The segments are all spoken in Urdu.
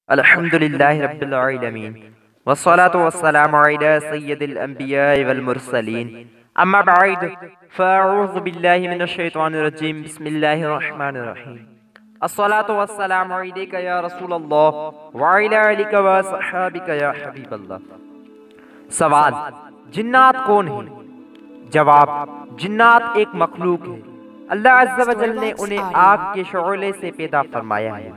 الحمد لله رب العالمين والصلاة والسلام على سيد الأنبياء والمرسلين أما بعد فأعوذ بالله من الشيطان الرجيم بسم الله الرحمن الرحيم الصلاة والسلام عليك يا رسول الله وعلى آلك وصحابك يا حبيب الله. سوال: جنات کون ہیں؟ جواب: جنات ایک مخلوق ہے. اللہ عز و جل نے انہیں آگ کے شعلے سے پیدا فرمایا ہے.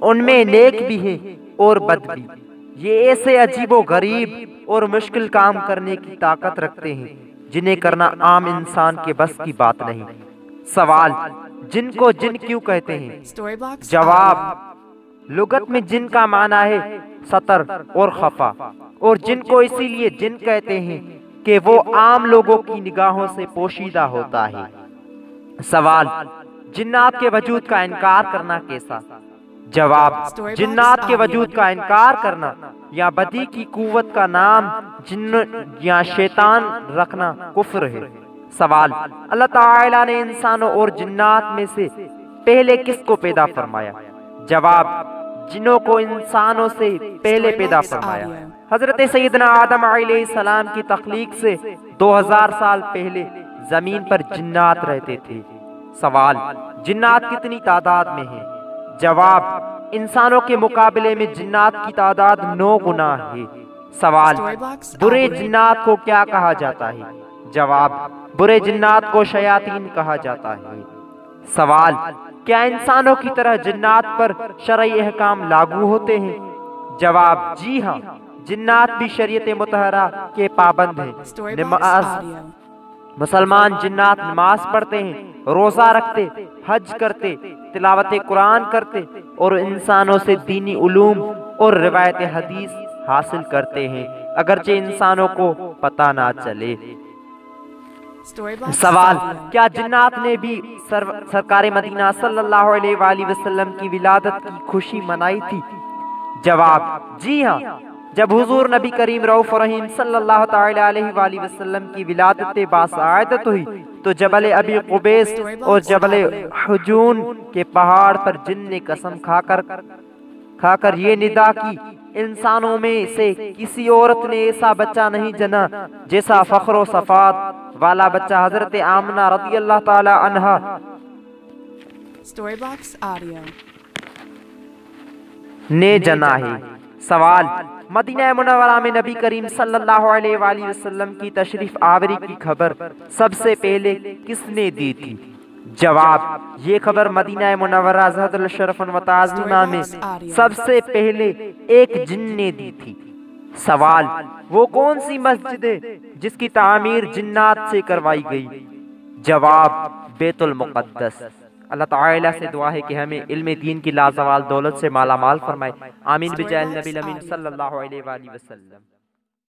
ان میں نیک بھی ہیں اور بد بھی. یہ ایسے عجیب و غریب اور مشکل کام کرنے کی طاقت رکھتے ہیں جنہیں کرنا عام انسان کے بس کی بات نہیں. سوال: جن کو جن کیوں کہتے ہیں؟ جواب: لغت میں جن کا معنی ہے ستر اور خفا، اور جن کو اسی لیے جن کہتے ہیں کہ وہ عام لوگوں کی نگاہوں سے پوشیدہ ہوتا ہے. سوال: جنات کے وجود کا انکار کرنا کیسا؟ جواب: جنات کے وجود کا انکار کرنا یا بدی کی قوت کا نام جن یا شیطان رکھنا کفر ہے. سوال: اللہ تعالیٰ نے انسانوں اور جنات میں سے پہلے کس کو پیدا فرمایا؟ جواب: جنوں کو انسانوں سے پہلے پیدا فرمایا. حضرت سیدنا آدم علیہ السلام کی تخلیق سے 2000 سال پہلے زمین پر جنات رہتے تھے. سوال: جنات کتنی تعداد میں ہیں؟ جواب: انسانوں کے مقابلے میں جنات کی تعداد 9 گنا ہے. سوال: برے جنات کو کیا کہا جاتا ہے؟ جواب: برے جنات کو شیاطین کہا جاتا ہے. سوال: کیا انسانوں کی طرح جنات پر شرعی احکام لاگو ہوتے ہیں؟ جواب: جی ہاں، جنات بھی شریعت مطہرہ کے پابند ہیں. مسلمان جنات نماز پڑھتے ہیں، روزہ رکھتے، حج کرتے، تلاوت قرآن کرتے اور انسانوں سے دینی علوم اور روایت حدیث حاصل کرتے ہیں اگرچہ انسانوں کو پتہ نہ چلے. سوال: کیا جنات نے بھی سرکار مدینہ صلی اللہ علیہ وآلہ وسلم کی ولادت کی خوشی منائی تھی؟ جواب: جی ہاں، جب حضور نبی کریم رؤوف رحیم صلی اللہ تعالی علیہ وآلہ وسلم کی ولادت باسعادت ہوئی تو جبل ابی قبیس اور جبل حجون کے پہاڑ پر جن نے قسم کھا کر یہ ندا کی: انسانوں میں سے کسی عورت نے ایسا بچہ نہیں جنا جیسا فخر و صفات والا بچہ حضرت آمنہ رضی اللہ تعالی عنہا نے جنا ہے. سوال: مدینہ منورہ میں نبی کریم صلی اللہ علیہ وآلہ وسلم کی تشریف آوری کی خبر سب سے پہلے کس نے دی تھی؟ جواب: یہ خبر مدینہ منورہ زہد الشرف و تعظیمہ میں سب سے پہلے ایک جن نے دی تھی. سوال: وہ کون سی مسجد ہے جس کی تعمیر جنات سے کروائی گئی؟ جواب: بیت المقدس. اللہ تعالیٰ سے دعا ہے کہ ہمیں علم دین کی لازوال دولت سے مالا مال فرمائے. آمین بجاہ النبی الامین صلی اللہ علیہ وآلہ وسلم.